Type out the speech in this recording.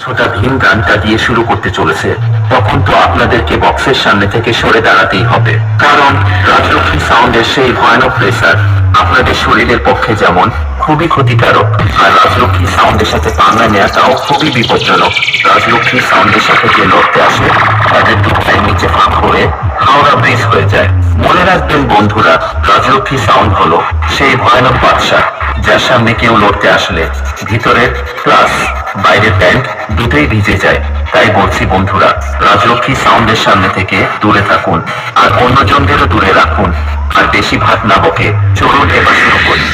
ছোটা ভীম গানটা দিয়ে শুরু করতে চলেছে, তখন তো আপনাদেরকে বক্সের সামনে থেকে সরে দাঁড়াতেই হবে, কারণ রাজলক্ষ্মী সাউন্ডের সেই ভয়ানক প্রেসার আপনাদের শরীরের পক্ষে যেমন খুবই ক্ষতিকারক, আর রাজলক্ষ্মী সাউন্ডের সাথে পাঙ্গা নেওয়াটাও খুবই বিপজ্জনক। রাজলক্ষ্মী সাউন্ডের সাথে যে লড়তে আসে তাদের দুঃখের নিচে ফাঁক হয়ে হাওড়া ব্রিজ হয়ে যায়। মনে রাখবেন বন্ধুরা, রাজলক্ষ্মী সাউন্ড হলো সেই ভয়ানক বাদশা, যার সামনে কেউ লড়তে আসলে ভিতরের প্লাস বাইরের প্যান্ট দুটোই ভিজে যায়। তাই বলছি বন্ধুরা, রাজলক্ষ্মী সাউন্ডের সামনে থেকে দূরে থাকুন, আর অন্যজনদেরও দূরে রাখুন, আর বেশি ভাত না বকে চলুন এবার শুরু করি।